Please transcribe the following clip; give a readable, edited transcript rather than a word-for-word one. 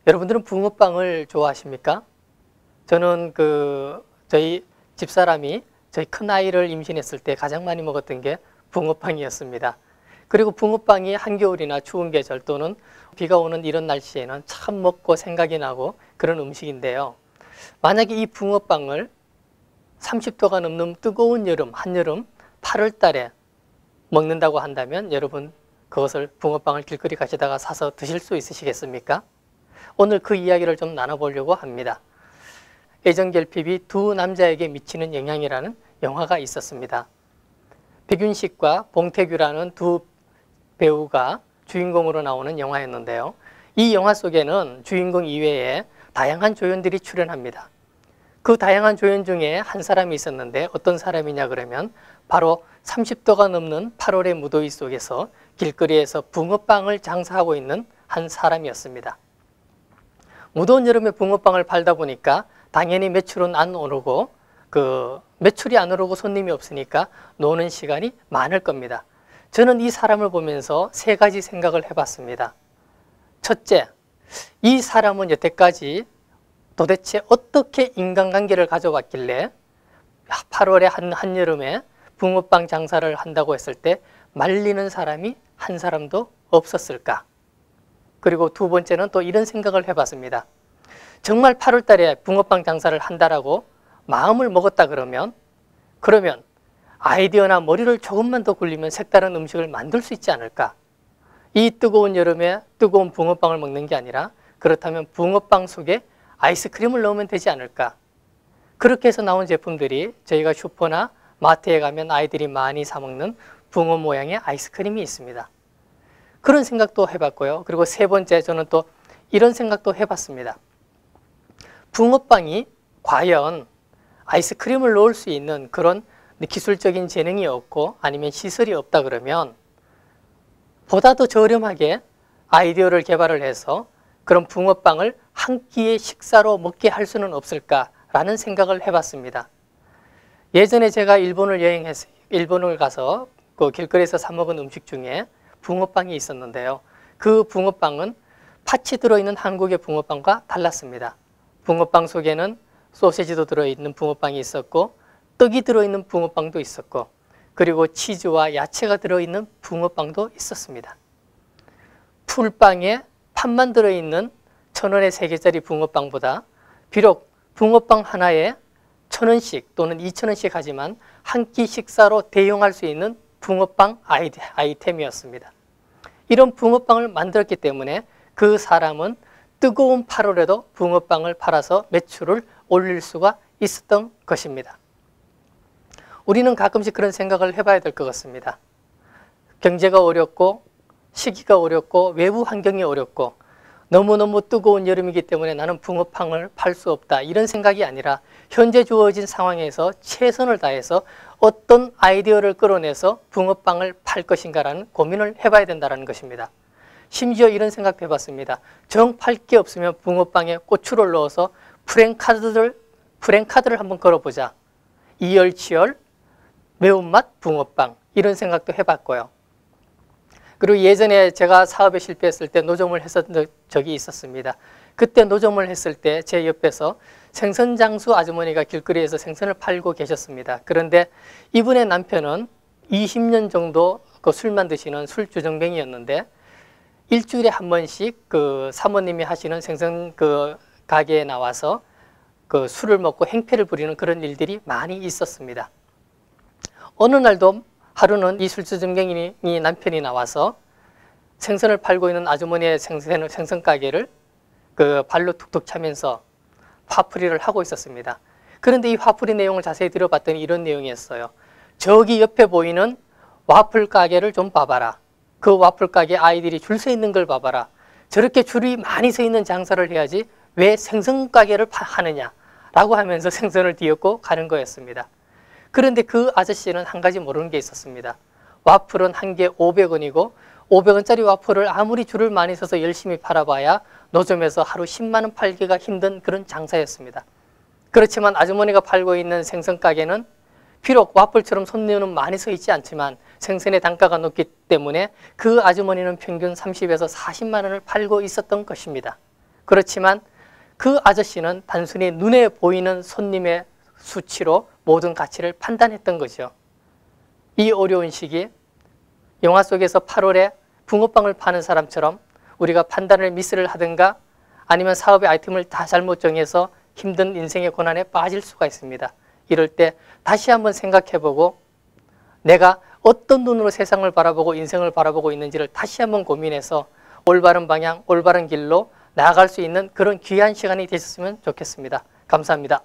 여러분들은 붕어빵을 좋아하십니까? 저는 저희 집사람이 저희 큰아이를 임신했을 때 가장 많이 먹었던 게 붕어빵이었습니다. 그리고 붕어빵이 한겨울이나 추운 계절 또는 비가 오는 이런 날씨에는 참 먹고 생각이 나고 그런 음식인데요. 만약에 이 붕어빵을 30도가 넘는 뜨거운 여름, 한여름 8월 달에 먹는다고 한다면 여러분 그것을 붕어빵을 길거리 가시다가 사서 드실 수 있으시겠습니까? 오늘 그 이야기를 좀 나눠보려고 합니다. 애정결핍이 두 남자에게 미치는 영향이라는 영화가 있었습니다. 백윤식과 봉태규라는 두 배우가 주인공으로 나오는 영화였는데요. 이 영화 속에는 주인공 이외에 다양한 조연들이 출연합니다. 그 다양한 조연 중에 한 사람이 있었는데 어떤 사람이냐 그러면 바로 30도가 넘는 8월의 무더위 속에서 길거리에서 붕어빵을 장사하고 있는 한 사람이었습니다. 무더운 여름에 붕어빵을 팔다 보니까 당연히 매출은 안 오르고 매출이 안 오르고 손님이 없으니까 노는 시간이 많을 겁니다. 저는 이 사람을 보면서 세 가지 생각을 해봤습니다. 첫째, 이 사람은 여태까지 도대체 어떻게 인간관계를 가져왔길래 8월에 한여름에 붕어빵 장사를 한다고 했을 때 말리는 사람이 한 사람도 없었을까? 그리고 두 번째는 또 이런 생각을 해봤습니다. 정말 8월 달에 붕어빵 장사를 한다라고 마음을 먹었다 그러면 아이디어나 머리를 조금만 더 굴리면 색다른 음식을 만들 수 있지 않을까? 이 뜨거운 여름에 뜨거운 붕어빵을 먹는 게 아니라 그렇다면 붕어빵 속에 아이스크림을 넣으면 되지 않을까? 그렇게 해서 나온 제품들이 저희가 슈퍼나 마트에 가면 아이들이 많이 사 먹는 붕어 모양의 아이스크림이 있습니다. 그런 생각도 해봤고요. 그리고 세 번째 저는 또 이런 생각도 해봤습니다. 붕어빵이 과연 아이스크림을 넣을 수 있는 그런 기술적인 재능이 없고 아니면 시설이 없다 그러면 보다 더 저렴하게 아이디어를 개발을 해서 그런 붕어빵을 한 끼의 식사로 먹게 할 수는 없을까라는 생각을 해봤습니다. 예전에 제가 일본을 가서 그 길거리에서 사 먹은 음식 중에 붕어빵이 있었는데요. 그 붕어빵은 팥이 들어있는 한국의 붕어빵과 달랐습니다. 붕어빵 속에는 소시지도 들어있는 붕어빵이 있었고 떡이 들어있는 붕어빵도 있었고 그리고 치즈와 야채가 들어있는 붕어빵도 있었습니다. 풀빵에 팥만 들어있는 1,000원의 3개짜리 붕어빵보다 비록 붕어빵 하나에 1,000원씩 또는 2,000원씩 하지만 한 끼 식사로 대용할 수 있는 붕어빵 아이템이었습니다. 이런 붕어빵을 만들었기 때문에 그 사람은 뜨거운 8월에도 붕어빵을 팔아서 매출을 올릴 수가 있었던 것입니다. 우리는 가끔씩 그런 생각을 해봐야 될 것 같습니다. 경제가 어렵고 시기가 어렵고 외부 환경이 어렵고 너무너무 뜨거운 여름이기 때문에 나는 붕어빵을 팔 수 없다 이런 생각이 아니라 현재 주어진 상황에서 최선을 다해서 어떤 아이디어를 끌어내서 붕어빵을 팔 것인가라는 고민을 해봐야 된다는 것입니다. 심지어 이런 생각도 해봤습니다. 정 팔 게 없으면 붕어빵에 고추를 넣어서 프랭카드를 한번 걸어보자. 이열치열 매운맛 붕어빵 이런 생각도 해봤고요. 그리고 예전에 제가 사업에 실패했을 때 노점을 했었던 적이 있었습니다. 그때 노점을 했을 때 제 옆에서 생선장수 아주머니가 길거리에서 생선을 팔고 계셨습니다. 그런데 이분의 남편은 20년 정도 그 술만 드시는 술주정뱅이였는데 일주일에 한 번씩 그 사모님이 하시는 생선 그 가게에 나와서 그 술을 먹고 행패를 부리는 그런 일들이 많이 있었습니다. 어느 날도 하루는 이 술주정뱅이 남편이 나와서 생선을 팔고 있는 아주머니의 생선 가게를 그 발로 툭툭 차면서 화풀이를 하고 있었습니다. 그런데 이 화풀이 내용을 자세히 들어봤더니 이런 내용이었어요. 저기 옆에 보이는 와플 가게를 좀 봐봐라. 그 와플 가게 아이들이 줄 서 있는 걸 봐봐라. 저렇게 줄이 많이 서 있는 장사를 해야지 왜 생선 가게를 하느냐 라고 하면서 생선을 뒤엎고 가는 거였습니다. 그런데 그 아저씨는 한 가지 모르는 게 있었습니다. 와플은 한 개 500원이고 500원짜리 와플을 아무리 줄을 많이 서서 열심히 팔아봐야 노점에서 하루 10만 원 팔기가 힘든 그런 장사였습니다. 그렇지만 아주머니가 팔고 있는 생선 가게는 비록 와플처럼 손님은 많이 서 있지 않지만 생선의 단가가 높기 때문에 그 아주머니는 평균 30에서 40만 원을 팔고 있었던 것입니다. 그렇지만 그 아저씨는 단순히 눈에 보이는 손님의 수치로 모든 가치를 판단했던 거죠. 이 어려운 시기, 영화 속에서 8월에 붕어빵을 파는 사람처럼 우리가 판단을 미스를 하든가 아니면 사업의 아이템을 다 잘못 정해서 힘든 인생의 고난에 빠질 수가 있습니다. 이럴 때 다시 한번 생각해보고 내가 어떤 눈으로 세상을 바라보고 인생을 바라보고 있는지를 다시 한번 고민해서 올바른 방향, 올바른 길로 나아갈 수 있는 그런 귀한 시간이 되셨으면 좋겠습니다. 감사합니다.